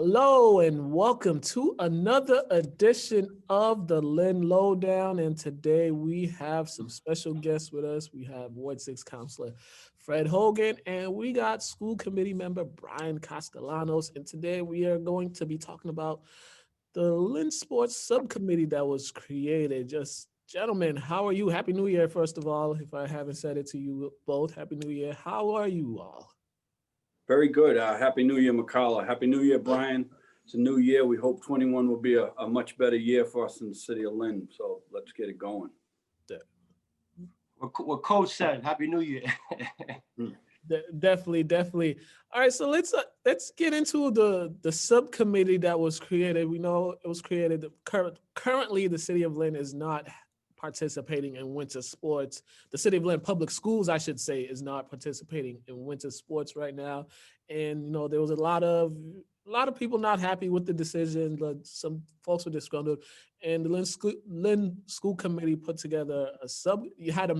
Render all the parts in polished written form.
Hello and welcome to another edition of the Lynn Lowdown. And today we have some special guests with us. We have Ward 6 Councilor Fred Hogan, and we got school committee member Brian Castellanos. And today we are going to be talking about the Lynn Sports Subcommittee that was created. Just gentlemen, how are you? Happy New Year, first of all. If I haven't said it to you both, Happy New Year. How are you all? Very good. Happy New Year, McCullough. Happy New Year, Brian. It's a new year. We hope 21 will be a much better year for us in the city of Lynn. So let's get it going. What Coach said, Happy New Year. Definitely. All right, so let's get into the subcommittee that was created. We know it was created. Currently, the city of Lynn is not participating in winter sports. The city of Lynn Public Schools, I should say, is not participating in winter sports right now. And there was a lot of people not happy with the decision. But some folks were disgruntled, and the Lynn School Committee put together You guys had a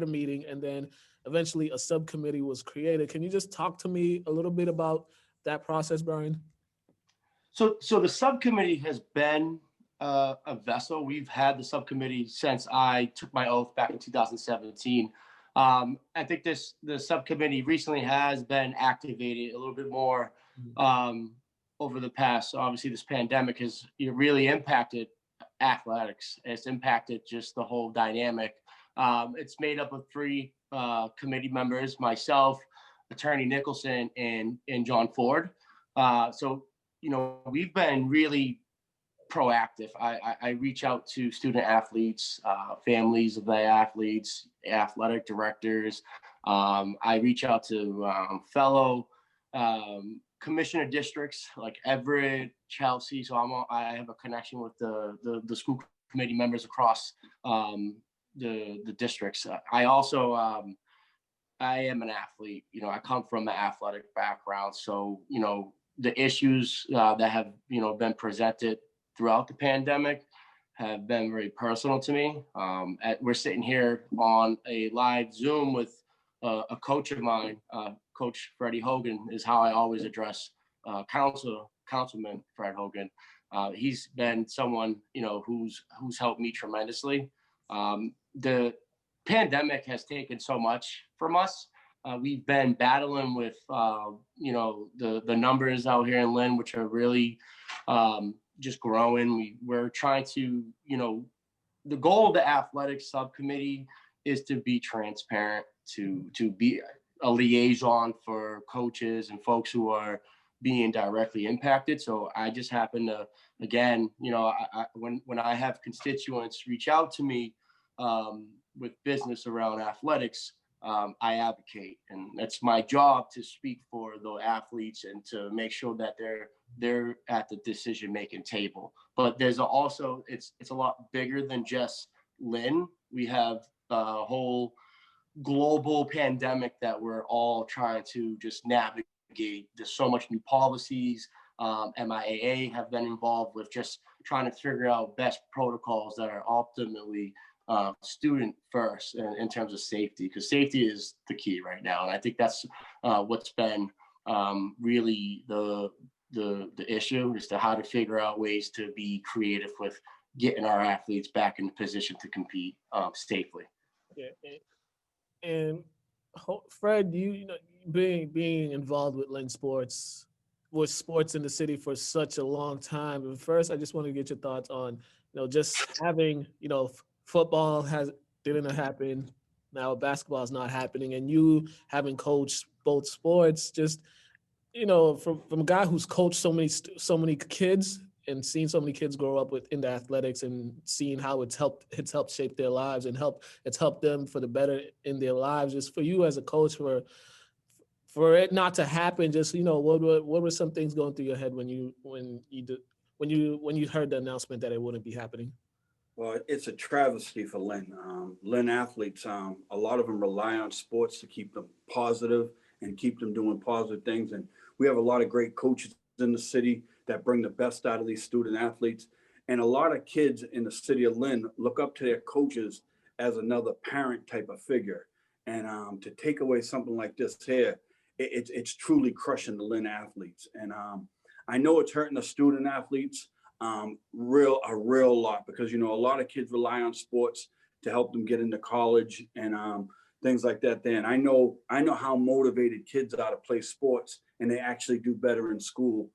meeting, and then eventually a subcommittee was created. Can you just talk to me a little bit about that process, Brian? So the subcommittee has been a vessel. We've had the subcommittee since I took my oath back in 2017. I think the subcommittee recently has been activated a little bit more over the past. Obviously, this pandemic has really impacted athletics. It's impacted just the whole dynamic. It's made up of three committee members: myself, Attorney Nicholson, and John Ford. So we've been really proactive. I reach out to student athletes, families of the athletes, athletic directors. I reach out to fellow commissioner districts like Everett, Chelsea. So I have a connection with the school committee members across the districts. I also I am an athlete. I come from an athletic background. So the issues that have been presented throughout the pandemic have been very personal to me. We're sitting here on a live Zoom with a coach of mine, Coach Freddie Hogan, is how I always address Councilman Fred Hogan. He's been someone who's helped me tremendously. The pandemic has taken so much from us. We've been battling with the numbers out here in Lynn, which are really just growing. We're trying to, the goal of the athletic subcommittee is to be transparent, to be a liaison for coaches and folks who are being directly impacted. So I just happen to, again, when I have constituents reach out to me with business around athletics, I advocate, and that's my job to speak for the athletes and to make sure that they're at the decision-making table. But there's also, it's a lot bigger than just Lynn. We have a whole global pandemic that we're all trying to just navigate. There's so much new policies. MIAA have been involved with just trying to figure out best protocols that are ultimately student first in terms of safety, because safety is the key right now. And I think that's what's been really the issue, is to how to figure out ways to be creative with getting our athletes back in position to compete safely. Yeah, and Fred, being involved with Lynn Sports, with sports in the city for such a long time. And first, I just want to get your thoughts on, just having, football didn't happen. Now basketball is not happening, and you having coached both sports, just from a guy who's coached so many kids and seen so many kids grow up into athletics, and seeing how it's helped shape their lives and it's helped them for the better in their lives. Just for you as a coach, for it not to happen, just what were some things going through your head when you heard the announcement that it wouldn't be happening? Well, it's a travesty for Lynn. Lynn athletes, a lot of them rely on sports to keep them positive and keep them doing positive things. And we have a lot of great coaches in the city that bring the best out of these student athletes. And a lot of kids in the city of Lynn look up to their coaches as another parent type of figure. And to take away something like this here, it's truly crushing the Lynn athletes. And I know it's hurting the student athletes a real lot, because, you know, a lot of kids rely on sports to help them get into college and things like that. Then I know how motivated kids are to play sports, and they actually do better in school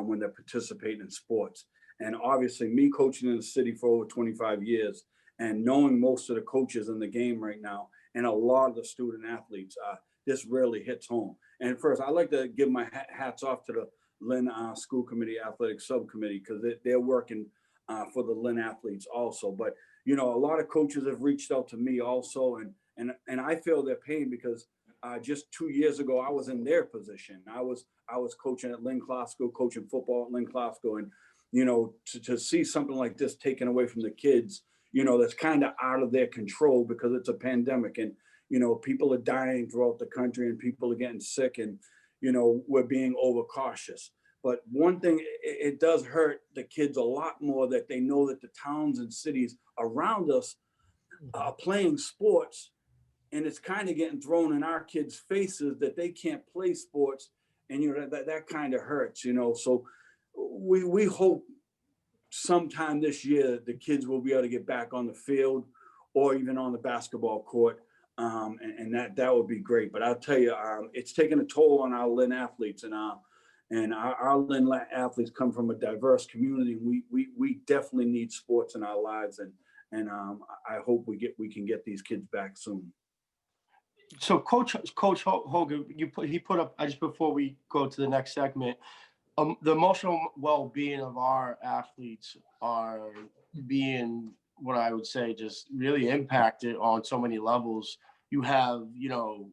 when they're participating in sports. And obviously, me coaching in the city for over 25 years and knowing most of the coaches in the game right now and a lot of the student athletes, this really hits home. And first, I'd like to give my hats off to the Lynn School Committee Athletic Subcommittee, because they're working for the Lynn athletes also. But, you know, a lot of coaches have reached out to me also, and I feel their pain, because just 2 years ago, I was in their position. I was coaching at Lynn Classical, coaching football at Lynn Classical, and, you know, to see something like this taken away from the kids, you know, that's kind of out of their control because it's a pandemic, and, you know, people are dying throughout the country and people are getting sick, and, you know, we're being overcautious. But one thing, it does hurt the kids a lot more that they know that the towns and cities around us are playing sports, and it's kind of getting thrown in our kids' faces that they can't play sports, and, you know, that kind of hurts, you know. So we hope sometime this year the kids will be able to get back on the field or even on the basketball court, and that would be great. But I'll tell you, it's taken a toll on our Lynn athletes, and our Lynn athletes come from a diverse community. We definitely need sports in our lives, and I hope we can get these kids back soon. So Coach Hogan, he put up, just before we go to the next segment, the emotional well-being of our athletes are being, what I would say, just really impacted on so many levels. You have, you know,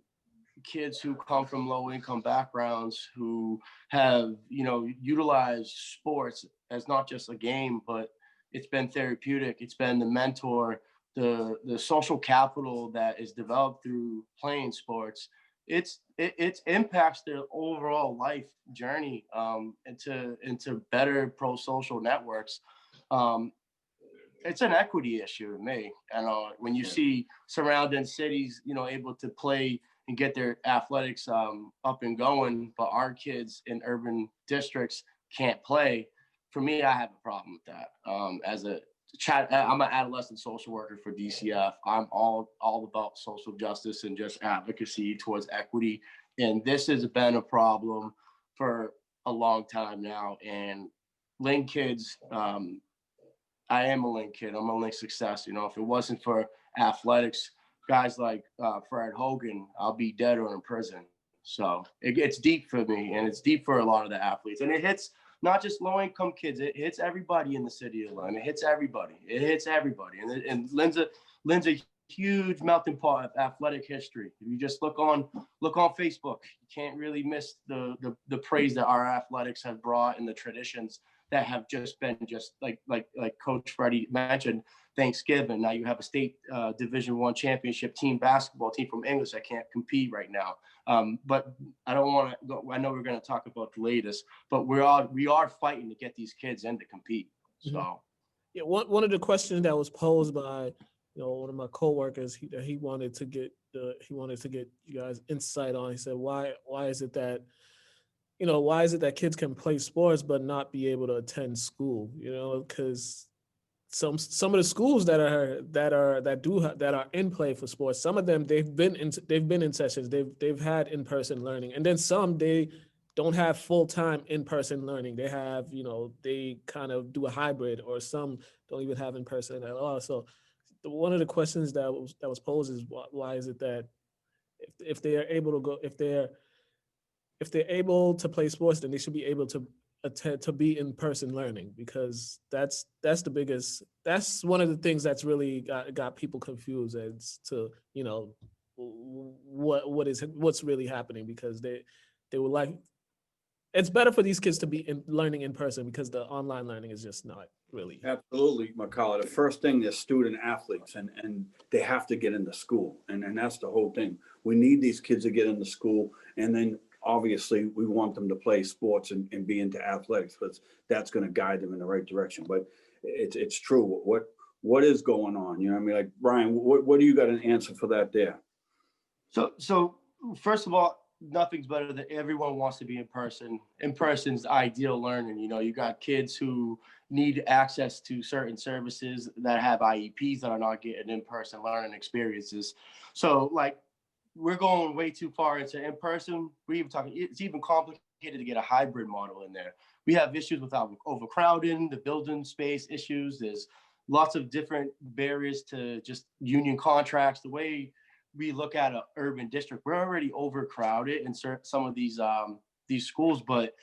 kids who come from low-income backgrounds who have, you know, utilized sports as not just a game, but it's been therapeutic. It's been the mentor, the social capital that is developed through playing sports. It impacts their overall life journey into better pro-social networks. It's an equity issue to me. And when you see surrounding cities, you know, able to play and get their athletics up and going, but our kids in urban districts can't play. For me, I have a problem with that. I'm an adolescent social worker for DCF. I'm all about social justice and just advocacy towards equity. And this has been a problem for a long time now. And Lynn kids, I am a Lynn kid. I'm a Lynn success. You know, if it wasn't for athletics, guys like Fred Hogan, I'll be dead or in prison. So it's deep for me, and it's deep for a lot of the athletes. And it hits not just low-income kids. It hits everybody in the city of Lynn. It hits everybody. And Lynn's a huge melting pot of athletic history. If you just look on Facebook, you can't really miss the praise that our athletics have brought and the traditions that have just been like Coach Freddie mentioned. Thanksgiving. Now you have a state Division I championship team basketball team from English that can't compete right now. But I don't want to go. I know we're going to talk about the latest, but we are fighting to get these kids in to compete. So, yeah, one of the questions that was posed by, you know, one of my coworkers, he wanted to get you guys insight on. He said, why is it that, you know, why is it that kids can play sports but not be able to attend school? You know, because some of the schools that are in play for sports, some of them they've been in sessions, they've had in-person learning, and then some they don't have full-time in-person learning. They have, you know, they kind of do a hybrid, or some don't even have in-person at all. So one of the questions that was posed is why is it that if they are able to go, if they're able to play sports, then they should be able to be in-person learning, because that's one of the things that's really got people confused as to, you know, what's really happening, because they were like, it's better for these kids to be learning in person, because the online learning is just not really. Absolutely, McCullough. The first thing is student athletes, and they have to get into school, and that's the whole thing. We need these kids to get into school, and then obviously we want them to play sports and be into athletics, because that's going to guide them in the right direction. But it's true. What is going on? You know what I mean? Like, Brian, what do you got an answer for that there? So first of all, nothing's better than everyone wants to be in person. In person's ideal learning. You know, you got kids who need access to certain services that have IEPs that are not getting in-person learning experiences. So like we're going way too far into in-person. We're even talking, it's even complicated to get a hybrid model in there. We have issues with overcrowding, the building space issues. There's lots of different barriers to just union contracts. The way we look at an urban district, we're already overcrowded in some of these schools, but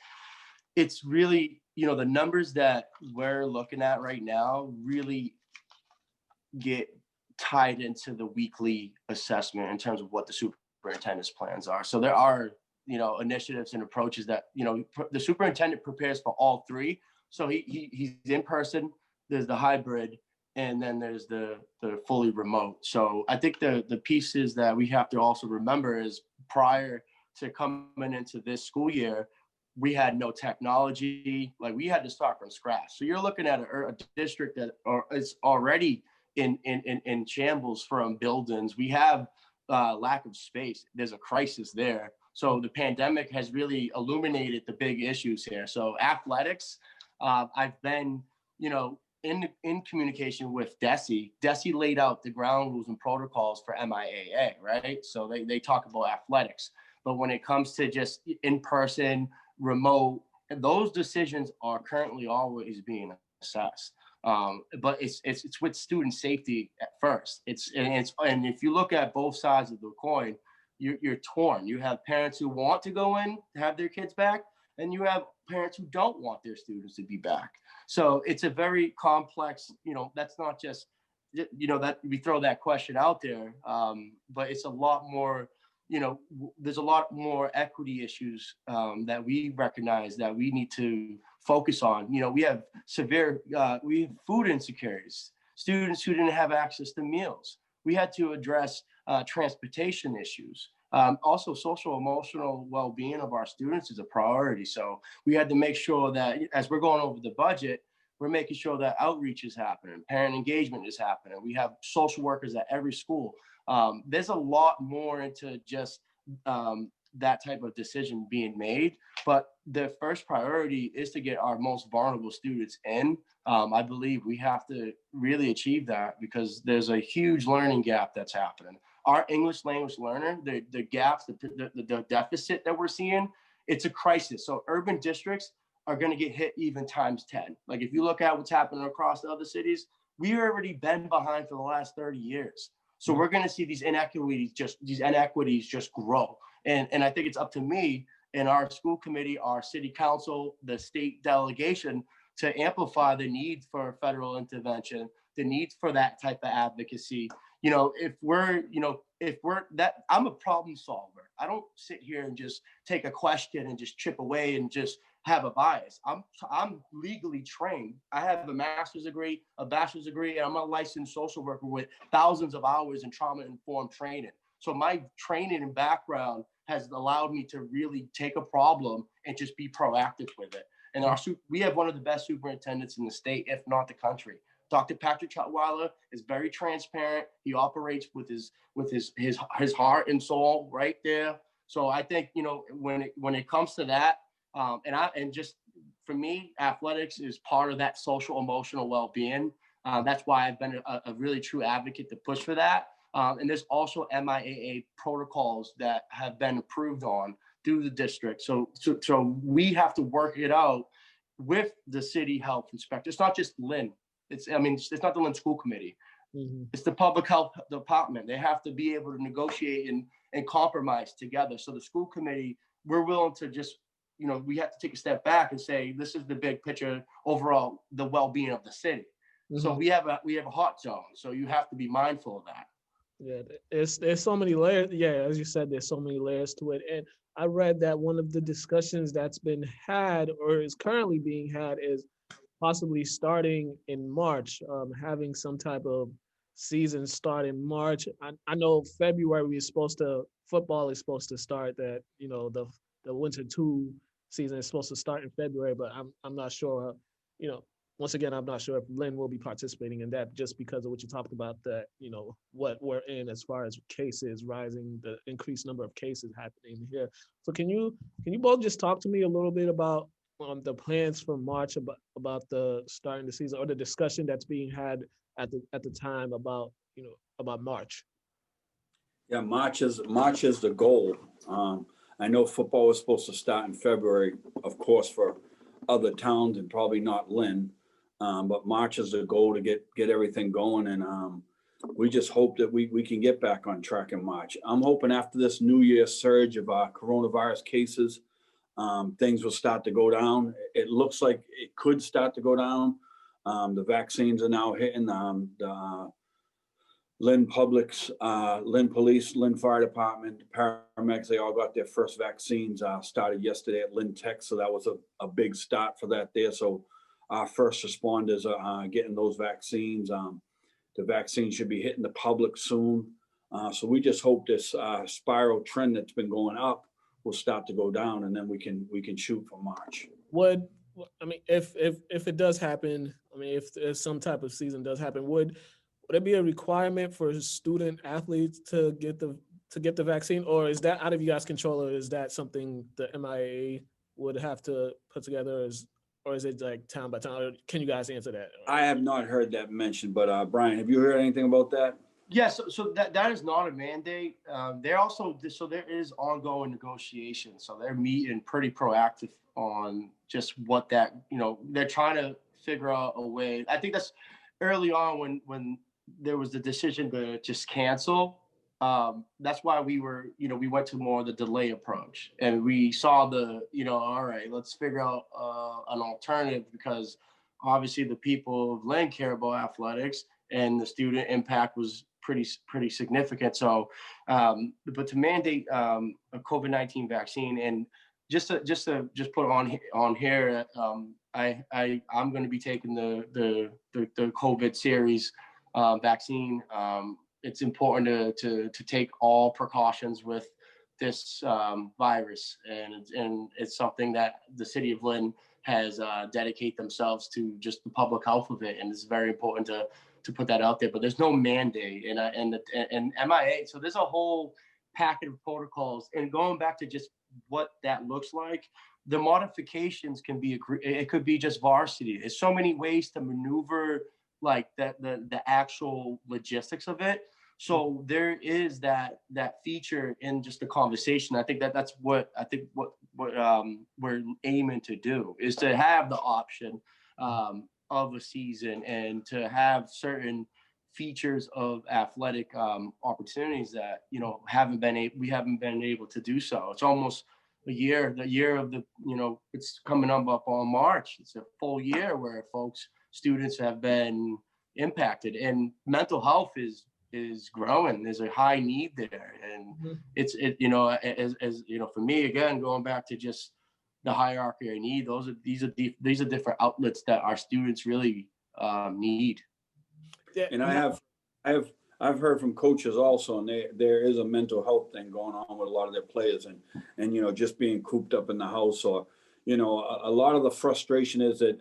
it's really, you know, the numbers that we're looking at right now really get tied into the weekly assessment in terms of what the superintendent's plans are. So there are, you know, initiatives and approaches that, you know, the superintendent prepares for all three. So he's in person, there's the hybrid, and then there's the fully remote. So I think the pieces that we have to also remember is prior to coming into this school year, we had no technology, like we had to start from scratch. So you're looking at a district that is already in shambles from buildings. We have lack of space. There's a crisis there. So the pandemic has really illuminated the big issues here. So athletics, I've been, you know, in communication with DESE. DESE laid out the ground rules and protocols for MIAA, right? So they talk about athletics. But when it comes to just in-person, remote, those decisions are currently always being assessed. But it's with student safety at first. And if you look at both sides of the coin, you're torn. You have parents who want to go in, have their kids back, and you have parents who don't want their students to be back. So it's a very complex, you know, that's not just, you know, that we throw that question out there, but it's a lot more, you know, there's a lot more equity issues that we recognize that we need to focus on. You know, we have we have food insecurities, students who didn't have access to meals. We had to address transportation issues. Also, social emotional well-being of our students is a priority. So we had to make sure that as we're going over the budget, we're making sure that outreach is happening, parent engagement is happening. We have social workers at every school. There's a lot more into just that type of decision being made, but the first priority is to get our most vulnerable students in. I believe we have to really achieve that because there's a huge learning gap that's happening. Our English language learner, the gaps, the deficit that we're seeing, it's a crisis. So urban districts are going to get hit even times 10. Like if you look at what's happening across the other cities, we've already been behind for the last 30 years. So we're going to see these inequities just grow. And I think it's up to me and our school committee, our city council, the state delegation to amplify the need for federal intervention, the need for that type of advocacy. You know, if we're that, I'm a problem solver. I don't sit here and just take a question and just chip away and just have a bias. I'm legally trained. I have a master's degree, a bachelor's degree, and I'm a licensed social worker with thousands of hours in trauma-informed training. So my training and background has allowed me to really take a problem and just be proactive with it. And we have one of the best superintendents in the state, if not the country. Dr. Patrick Chatwala is very transparent. He operates with his heart and soul right there. So I think, you know, when it comes to that, and just for me, athletics is part of that social emotional well-being. That's why I've been a really true advocate to push for that. And there's also MIAA protocols that have been approved on through the district. So we have to work it out with the city health inspector. It's not just Lynn. It's not the Lynn School Committee. Mm-hmm. It's the public health department. They have to be able to negotiate and compromise together. So the school committee, we're willing to just, you know, we have to take a step back and say, this is the big picture overall, the well-being of the city. Mm-hmm. So we have a hot zone. So you have to be mindful of that. Yeah, there's so many layers. Yeah, as you said, there's so many layers to it. And I read that one of the discussions that's been had or is currently being had is possibly starting in March, having some type of season start in March. I know February football is supposed to start, that, you know, the winter 2 season is supposed to start in February, but I'm not sure, you know, once again, I'm not sure if Lynn will be participating in that just because of what you talked about, that, you know, what we're in as far as cases rising, the increased number of cases happening here. So can you both just talk to me a little bit about the plans for March, about the starting the season, or the discussion that's being had at the time about, you know, about March? Yeah, March is the goal. I know football was supposed to start in February, of course, for other towns and probably not Lynn. But March is the goal to get everything going, and we just hope that we can get back on track in March. I'm hoping after this New Year surge of coronavirus cases, things will start to go down. It looks like it could start to go down. The vaccines are now hitting. The Lynn Publics, Lynn Police, Lynn Fire Department, paramedics, they all got their first vaccines started yesterday at Lynn Tech. So that was a big start for that there. So our first responders are getting those vaccines. The vaccine should be hitting the public soon. So we just hope this spiral trend that's been going up will start to go down, and then we can shoot for March. If it does happen, I mean, if some type of season does happen, would it be a requirement for student athletes to get the vaccine, or is that out of you guys' control, or is that something the MIA would have to put together, or is it like town by town? Or can you guys answer that? I have not heard that mentioned, but Brian, have you heard anything about that? Yes, so that is not a mandate. There is ongoing negotiations. So they're meeting pretty proactive on just what that, you know, they're trying to figure out a way. I think that's early on when there was the decision to just cancel. That's why we went to more of the delay approach, and we saw all right, let's figure out an alternative, because obviously the people of Lynn care about athletics, and the student impact was pretty significant. So, but to mandate a COVID-19 vaccine, and just put on here, I'm going to be taking the COVID series vaccine. It's important to take all precautions with this virus, and it's something that the city of Lynn has dedicated themselves to, just the public health of it, and it's very important to put that out there. But there's no mandate, and MIA. So there's a whole packet of protocols, and going back to just what that looks like, the modifications can be it could be just varsity. There's so many ways to maneuver like the actual logistics of it. So there is that feature in just the conversation. I think that's what we're aiming to do, is to have the option of a season, and to have certain features of athletic opportunities that we haven't been able to do so. It's almost the year of the it's coming up on March. It's a full year where students have been impacted, and mental health is growing. There's a high need there, and it's for me, again, going back to just the hierarchy I need, these are different outlets that our students really need. Yeah, and I've heard from coaches also, and there is a mental health thing going on with a lot of their players, and just being cooped up in the house, or a lot of the frustration is that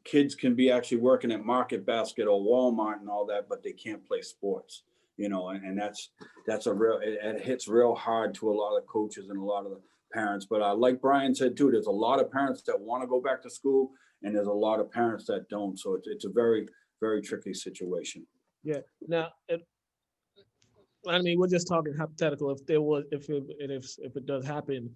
kids can be actually working at Market Basket or Walmart and all that, but they can't play sports, and that's a real, it hits real hard to a lot of coaches and a lot of the parents. But like Brian said too, there's a lot of parents that want to go back to school, and there's a lot of parents that don't. So it's a very, very tricky situation. Yeah. Now, we're just talking hypothetical. If it does happen,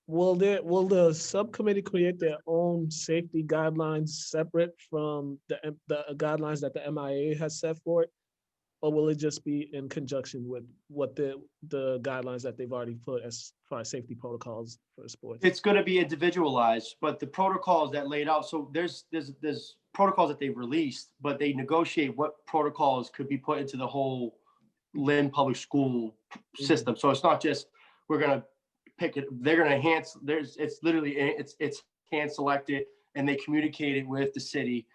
will the subcommittee create their own safety guidelines separate from the guidelines that the MIA has set for it, or will it just be in conjunction with what the guidelines that they've already put as far as safety protocols for sports? It's going to be individualized, but the protocols that laid out. So there's protocols that they've released, but they negotiate what protocols could be put into the whole Lynn public school system. So it's not just we're going to pick it. They're going to enhance. It's literally it's hand selected, and they communicated with the city.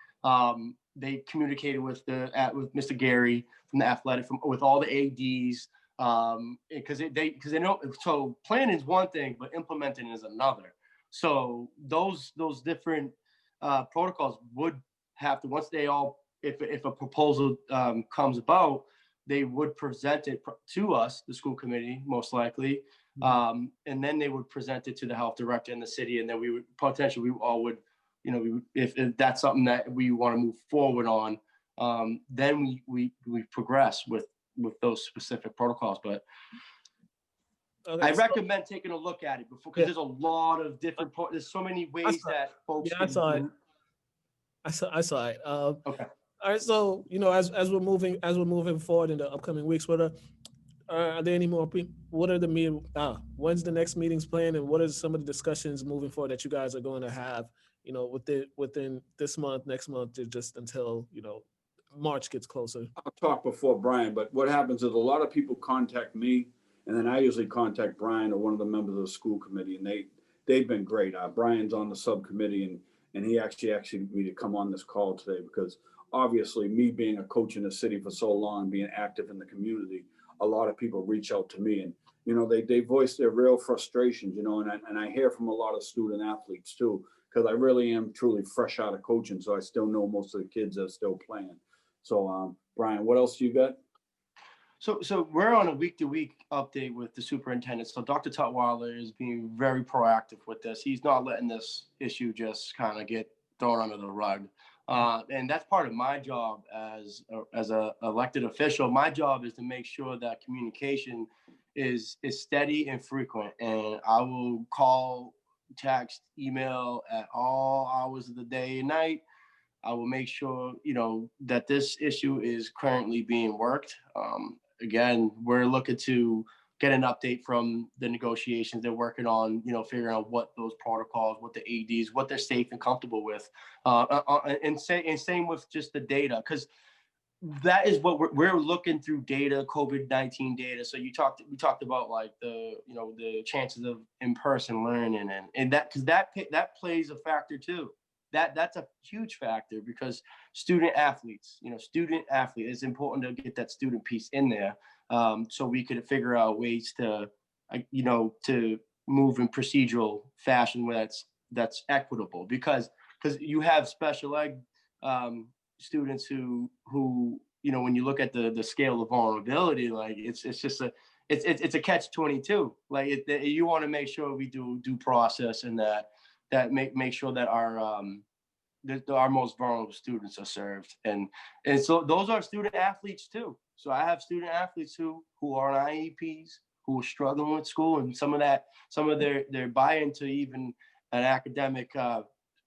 They communicated with Mr. Gary from the athletic, with all the ADs, because they know. So planning is one thing, but implementing is another. So those different protocols would have to, once they all, if a proposal comes about, they would present it to us, the school committee, most likely. And then they would present it to the health director in the city. And then we would potentially, we all would, if that's something that we want to move forward on, then we progress with those specific protocols. But Okay, I recommend taking a look at it before, because there's a lot of different, there's so many ways that folks I saw it. I saw it. Okay. All right, so as we're moving forward in the upcoming weeks, are there any more people? What are the when's the next meetings planned, and what are some of the discussions moving forward that you guys are going to have? Within this month, next month, just until March gets closer. I'll talk before Brian, but what happens is a lot of people contact me, and then I usually contact Brian or one of the members of the school committee, and they've been great. Brian's on the subcommittee, and he actually me to come on this call today, because obviously me being a coach in the city for so long, being active in the community, a lot of people reach out to me, and they voice their real frustrations, and I hear from a lot of student athletes too, because I really am truly fresh out of coaching, so I still know most of the kids that are still playing. So Brian, what else you got? So we're on a week-to-week update with the superintendent. So Dr. Tutwiler is being very proactive with this. He's not letting this issue just kind of get thrown under the rug. And that's part of my job as a elected official. My job is to make sure that communication is steady and frequent. And I will call, text, email at all hours of the day and night. I will make sure, that this issue is currently being worked. Again, we're looking to get an update from the negotiations they're working on, figuring out what those protocols, what the ADs, what they're safe and comfortable with, and same with just the data, because that is what we're looking through data, COVID-19 data. So we talked about like the chances of in-person learning and that, because that plays a factor too. That's a huge factor, because student athletes, it's important to get that student piece in there, so we could figure out ways to, to move in procedural fashion where that's equitable, because you have special ed students who when you look at the scale of vulnerability, like it's just it's a catch-22. Like you want to make sure we do due process, and that make sure that our most vulnerable students are served. And so those are student athletes too. So I have student athletes who are on IEPs, who are struggling with school, and some of their buy-in to even an academic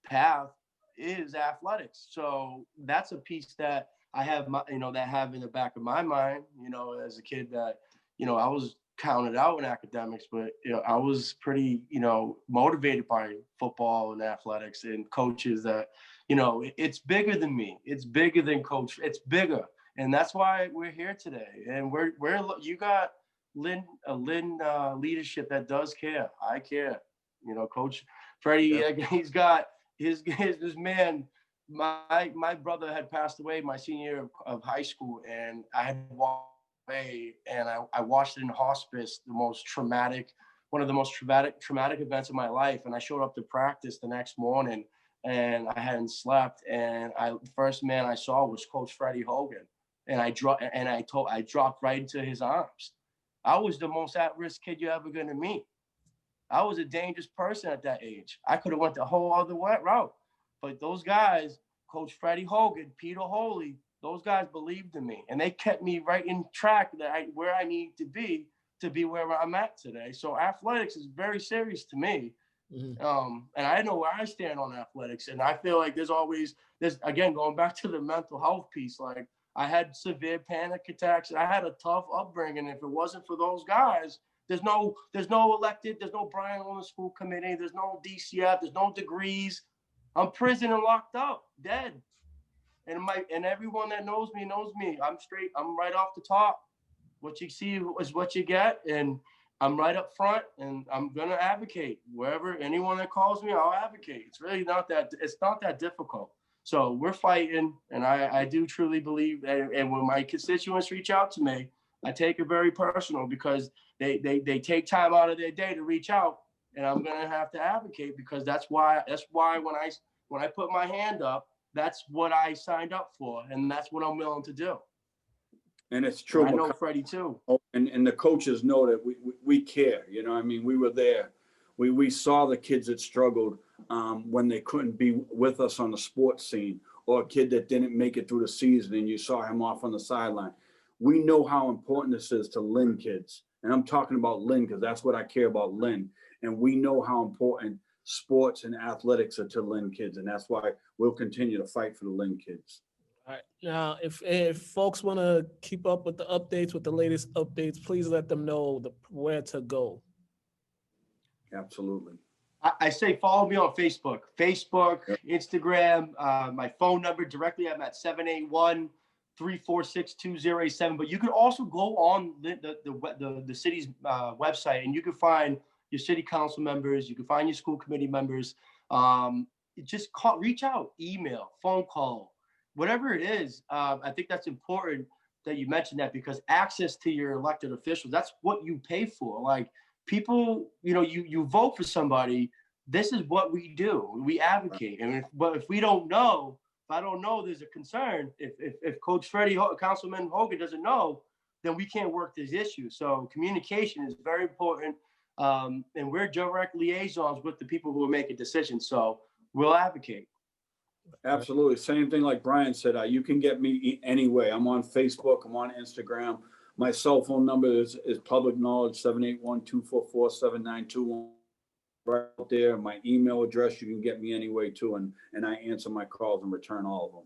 path is athletics. So that's a piece that I have that have in the back of my mind, as a kid, that, I was counted out in academics, but I was pretty motivated by football and athletics, and coaches that it's bigger than me, it's bigger than coach, it's bigger. And that's why we're here today. And you got Lynn leadership that does care. I care. Coach Freddie, he's got his man. My brother had passed away my senior year of high school, and I had walked away, and I watched it in hospice, one of the most traumatic events of my life. And I showed up to practice the next morning, and I hadn't slept. And the first man I saw was Coach Freddie Hogan, and I dropped right into his arms. I was the most at-risk kid you're ever gonna meet. I was a dangerous person at that age. I could have went the whole other route. But those guys, Coach Freddie Hogan, Peter Holy, those guys believed in me, and they kept me right in track where I need to be where I'm at today. So athletics is very serious to me. Mm-hmm. And I know where I stand on athletics. And I feel like there's again, going back to the mental health piece, like I had severe panic attacks, and I had a tough upbringing. If it wasn't for those guys, there's no elected, there's no Brian on the school committee, there's no DCF, there's no degrees. I'm prison and locked up, dead. And everyone that knows me. I'm straight. I'm right off the top. What you see is what you get, and I'm right up front, and I'm gonna advocate wherever anyone that calls me. I'll advocate. It's really not that difficult. So we're fighting, and I do truly believe that. And when my constituents reach out to me, I take it very personal, because they take time out of their day to reach out, and I'm gonna have to advocate, because that's why when I put my hand up, that's what I signed up for, and that's what I'm willing to do. And it's true. I know Freddie too. And the coaches know that we care. You know, I mean, we were there. We saw the kids that struggled when they couldn't be with us on the sports scene, or a kid that didn't make it through the season and you saw him off on the sideline. We know how important this is to Lynn kids. And I'm talking about Lynn because that's what I care about, Lynn. And we know how important sports and athletics are to Lynn kids. And that's why we'll continue to fight for the Lynn kids. All right. Now, if folks want to keep up with the updates, with the latest updates, please let them know where to go. Absolutely. I say follow me on Facebook, Yep. Instagram, my phone number directly. I'm at 781-346-2087. But you can also go on the city's website, and you can find your city council members. You can find your school committee members. Just reach out, email, phone call, whatever it is. I think that's important that you mentioned that, because access to your elected officials, that's what you pay for. Like, people, you vote for somebody. This is what we do. We advocate. And if I don't know, there's a concern. If Coach Freddie, Councilman Hogan doesn't know, then we can't work these issues. So communication is very important. And we're direct liaisons with the people who are making decisions. So we'll advocate. Absolutely. Same thing like Brian said, you can get me anyway. I'm on Facebook. I'm on Instagram. My cell phone number is public knowledge, 781-244-7921. Right out there. My email address, you can get me anyway too. And I answer my calls and return all of them.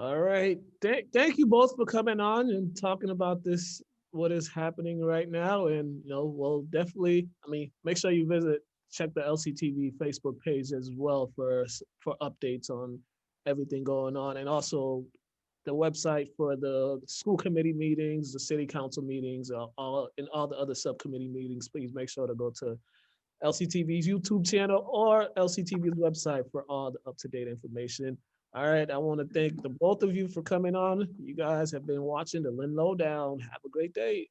All right. Thank you both for coming on and talking about this, what is happening right now. And, we'll definitely, make sure you check the LCTV Facebook page as well for updates on everything going on. And also the website for the school committee meetings, the city council meetings, and all the other subcommittee meetings. Please make sure to go to LCTV's YouTube channel or LCTV's website for all the up-to-date information. All right, I want to thank the both of you for coming on. You guys have been watching the Lynn Lowdown. Have a great day.